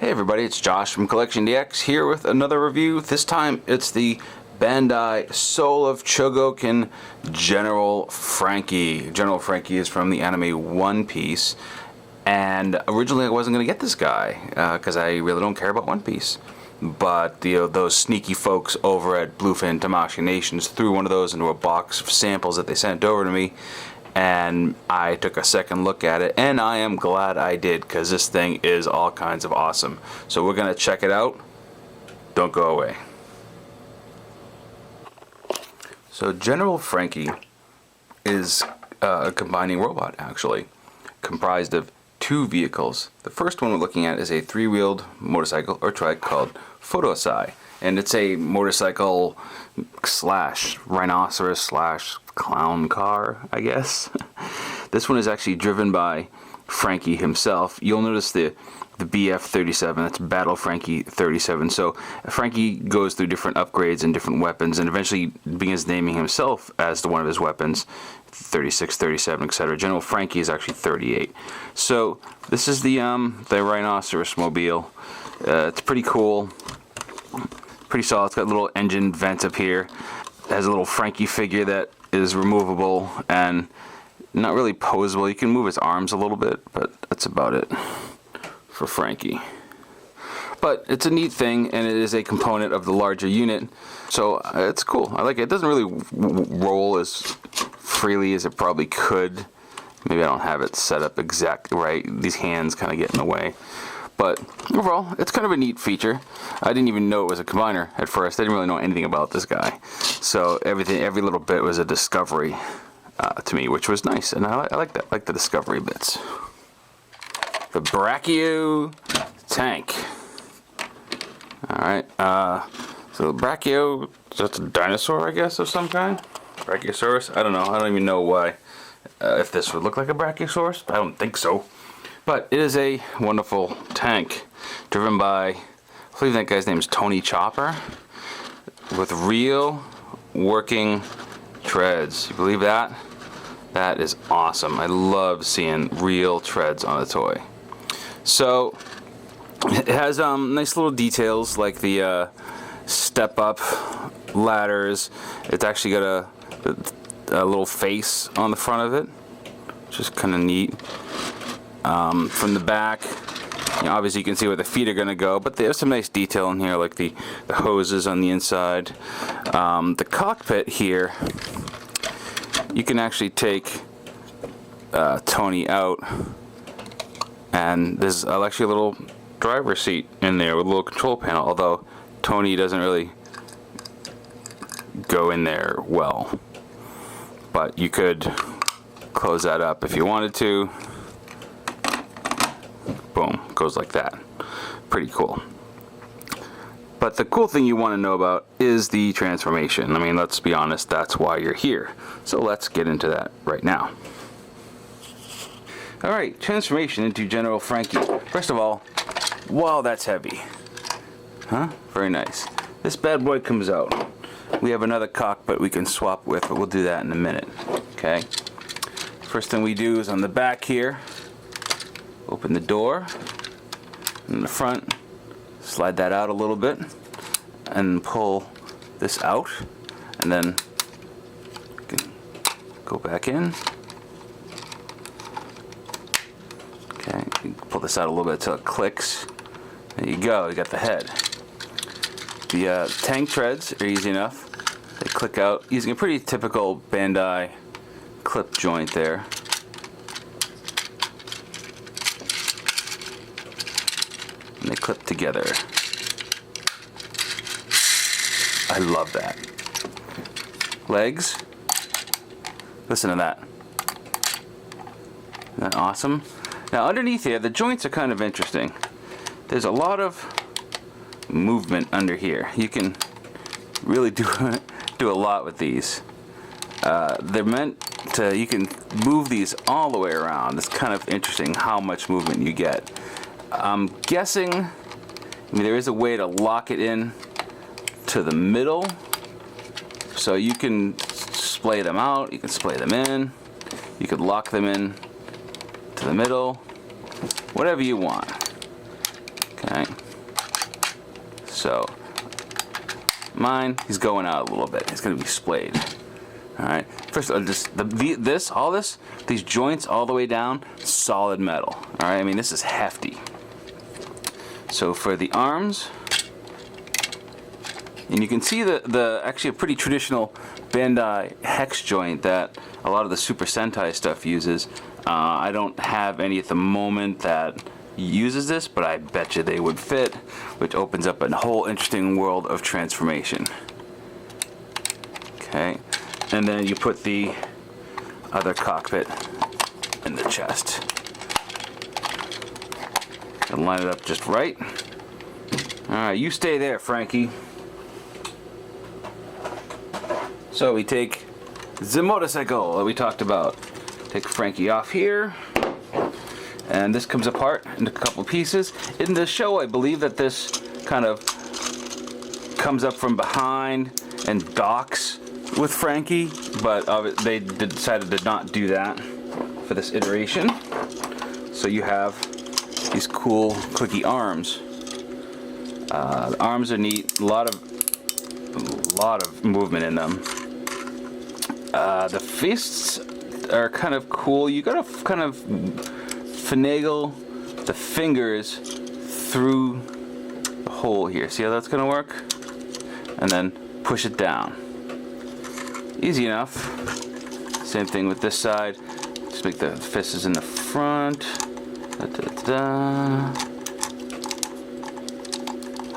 Hey everybody, it's Josh from CollectionDX here with another review. This time it's the Bandai Soul of Chogokin General Franky. General Franky is from the anime One Piece, and originally I wasn't going to get this guy because I really don't care about One Piece. But those sneaky folks over at Bluefin Tamashii Nations threw one of those into a box of samples that they sent over to me, and I took a second look at it, and I am glad I did, because this thing is all kinds of awesome. So we're going to check it out. Don't go away. So General Franky is a combining robot, actually, comprised of two vehicles. The first one we're looking at is a three-wheeled motorcycle or trike called Photosai, and it's a motorcycle slash rhinoceros slash clown car, I guess. This one is actually driven by Franky himself. You'll notice the BF-37, that's Battle Franky 37. So Franky goes through different upgrades and different weapons, and eventually begins naming himself as the one of his weapons, 36, 37, etc. General Franky is actually 38. So this is the rhinoceros mobile. It's pretty cool, pretty solid. It's got little engine vents up here. It has a little Franky figure that is removable and not really posable. You can move his arms a little bit, but that's about it for Franky. But it's a neat thing, and it is a component of the larger unit, so it's cool. I like it. It doesn't really roll as freely as it probably could. Maybe I don't have it set up exactly right. These hands kind of get in the way. But overall, it's kind of a neat feature. I didn't even know it was a combiner at first. I didn't really know anything about this guy. So every little bit was a discovery to me, which was nice. And I like that. I like the discovery bits. The Brachio tank. Alright, so the Brachio, that's a dinosaur, I guess, of some kind? Brachiosaurus? I don't know. I don't even know why. If this would look like a Brachiosaurus. I don't think so. But it is a wonderful tank driven by, I believe that guy's name is Tony Chopper, with real working treads. You believe that? That is awesome. I love seeing real treads on a toy. So it has nice little details like the step up ladders. It's actually got a little face on the front of it, which is kind of neat. From the back, obviously you can see where the feet are going to go, but there's some nice detail in here, like the hoses on the inside. The cockpit here, you can actually take Tony out, and there's actually a little driver's seat in there with a little control panel, although Tony doesn't really go in there well. But you could close that up if you wanted to. Boom, goes like that. Pretty cool. But the cool thing you want to know about is the transformation. I mean, let's be honest, that's why you're here. So let's get into that right now. Alright, transformation into General Franky. First of all, wow, that's heavy. Huh? Very nice. This bad boy comes out. We have another cockpit we can swap with, but we'll do that in a minute. Okay? First thing we do is on the back here, open the door, in the front, slide that out a little bit, and pull this out, and then go back in. Okay, you can pull this out a little bit until it clicks. There you go, you got the head. The tank treads are easy enough. They click out using a pretty typical Bandai clip joint there. And they clip together. I love that. Legs. Listen to that. Isn't that awesome? Now underneath here, the joints are kind of interesting. There's a lot of movement under here. You can really do a lot with these. They're meant to, you can move these all the way around. It's kind of interesting how much movement you get. I'm guessing, I mean, there is a way to lock it in to the middle, so you can splay them out, you can splay them in, you could lock them in to the middle, whatever you want. Okay. So mine, he's going out a little bit. He's going to be splayed. All right. First, these joints all the way down, solid metal. All right. I mean, this is hefty. So for the arms, and you can see the actually a pretty traditional Bandai hex joint that a lot of the Super Sentai stuff uses. I don't have any at the moment that uses this, but I bet you they would fit, which opens up a whole interesting world of transformation. Okay, and then you put the other cockpit in the chest and line it up just right. Alright, you stay there, Franky. So we take the motorcycle that we talked about. Take Franky off here. And this comes apart into a couple pieces. In the show, I believe that this kind of comes up from behind and docks with Franky, but they decided to not do that for this iteration. So you have these cool clicky arms. The arms are neat. A lot of movement in them. The fists are kind of cool. You gotta kind of finagle the fingers through the hole here. See how that's gonna work? And then push it down. Easy enough. Same thing with this side. Just make the fists in the front. Da, da, da.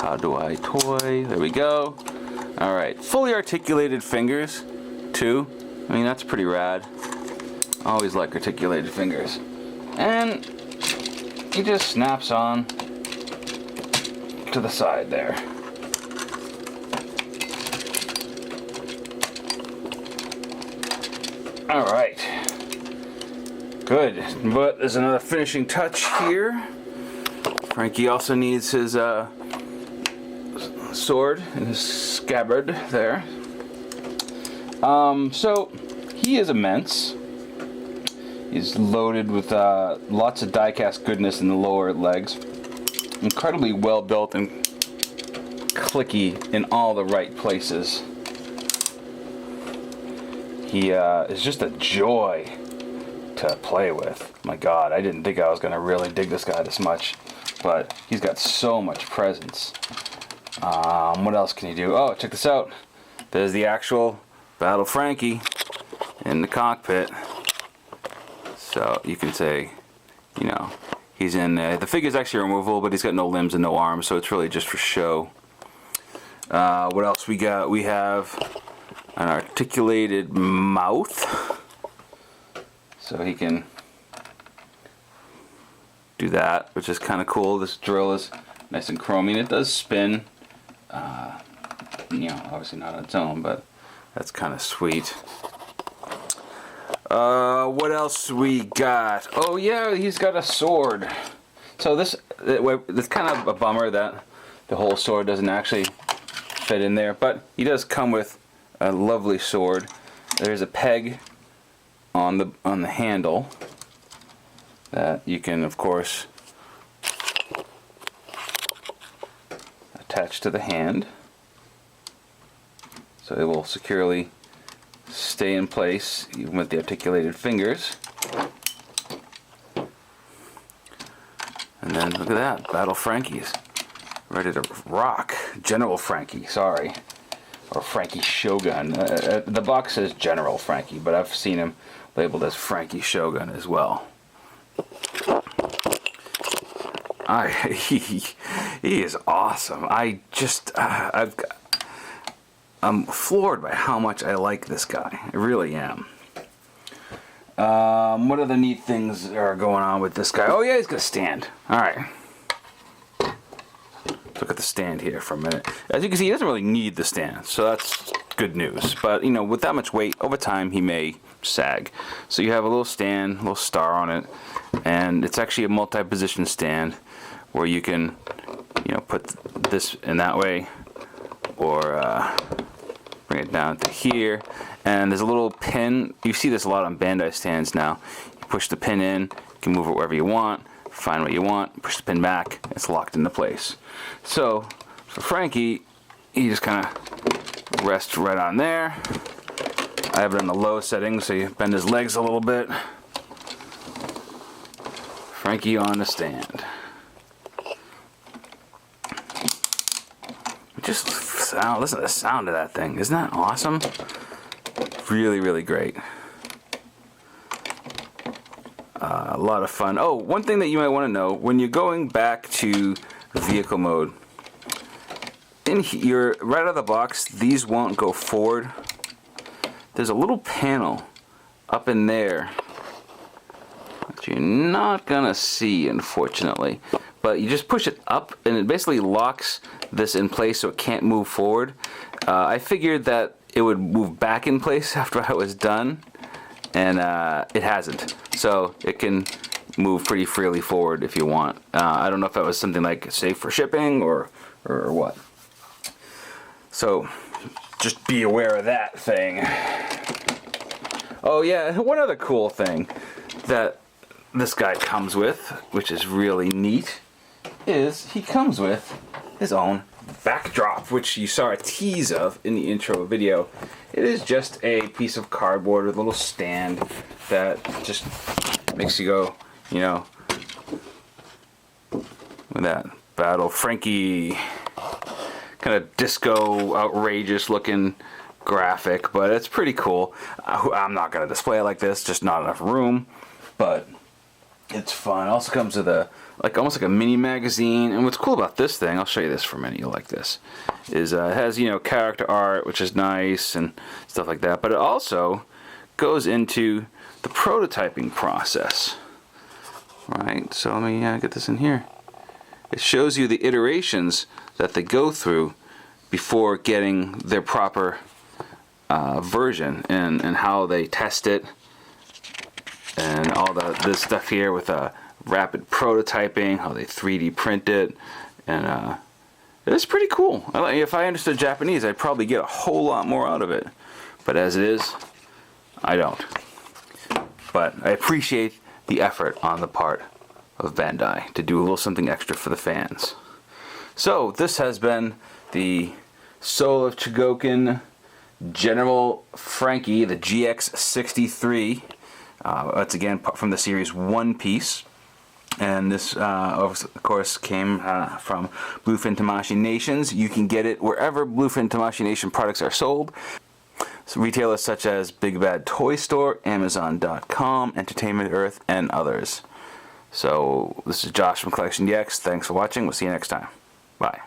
How do I toy? There we go. Alright, fully articulated fingers too. I mean, that's pretty rad. I always like articulated fingers. And he just snaps on to the side there. Alright. Good. But there's another finishing touch here. Franky also needs his sword and his scabbard there. So he is immense. He's loaded with lots of die-cast goodness in the lower legs. Incredibly well built and clicky in all the right places. He is just a joy to play with. My God, I didn't think I was going to really dig this guy this much, but he's got so much presence. What else can you do? Oh, check this out. There's the actual Battle Franky in the cockpit. So you can say, you know, he's in there. The figure's actually removable, but he's got no limbs and no arms, so it's really just for show. What else we got? We have an articulated mouth. So he can do that, which is kind of cool. This drill is nice and chromy, and it does spin. You know, obviously not on its own, but that's kind of sweet. What else we got? Oh yeah, he's got a sword. So it's kind of a bummer that the whole sword doesn't actually fit in there, but he does come with a lovely sword. There's a peg on the handle that you can, of course, attach to the hand, so it will securely stay in place even with the articulated fingers. And then look at that, Battle Franky's ready to rock. General Franky, sorry, or Franky Shogun. The box says General Franky, but I've seen him labeled as Franky Shogun as well. He is awesome. I'm floored by how much I like this guy. I really am. What other neat things are going on with this guy? Oh yeah, he's got a stand. Alright. Look at the stand here for a minute. As you can see, he doesn't really need the stand, so that's good news. But, you know, with that much weight, over time he may sag. So you have a little stand, a little star on it, and it's actually a multi-position stand where you can, you know, put this in that way, or bring it down to here. And there's a little pin. You see this a lot on Bandai stands now. You push the pin in, you can move it wherever you want. find what you want, push the pin back, it's locked into place. So for Franky, he just kind of rests right on there. I have it in the low setting, so you bend his legs a little bit. Franky on the stand. Just listen to the sound of that thing. Isn't that awesome? Really, really great. A lot of fun. Oh, one thing that you might want to know, when you're going back to vehicle mode, in here, right out of the box, these won't go forward. There's a little panel up in there that you're not gonna see, unfortunately. But you just push it up, and it basically locks this in place so it can't move forward. I figured that it would move back in place after I was done, and it hasn't. So it can move pretty freely forward if you want. I don't know if that was something like safe for shipping or what. So just be aware of that thing. Oh yeah, one other cool thing that this guy comes with, which is really neat, is he comes with his own backdrop, which you saw a tease of in the intro video. It is just a piece of cardboard with a little stand that just makes you go, you know, with that battle Franky kind of disco outrageous looking graphic, but it's pretty cool. I'm not going to display it like this, just not enough room, but it's fun. It also comes with a almost like a mini magazine, and what's cool about this thing, I'll show you this for a minute, you'll like this, is it has, you know, character art, which is nice and stuff like that, but it also goes into the prototyping process. Right, so let me get this in here. It shows you the iterations that they go through before getting their proper version, and how they test it, and all this stuff here with rapid prototyping, how they 3D print it, and it's pretty cool. If I understood Japanese, I'd probably get a whole lot more out of it, but as it is, I don't. But I appreciate the effort on the part of Bandai to do a little something extra for the fans. So this has been the Soul of Chogokin General Franky, the GX-63. It's again from the series One Piece. And this, of course, came from Bluefin Tamashi Nations. You can get it wherever Bluefin Tamashi Nation products are sold. So retailers such as Big Bad Toy Store, Amazon.com, Entertainment Earth, and others. So this is Josh from CollectionDX. Thanks for watching. We'll see you next time. Bye.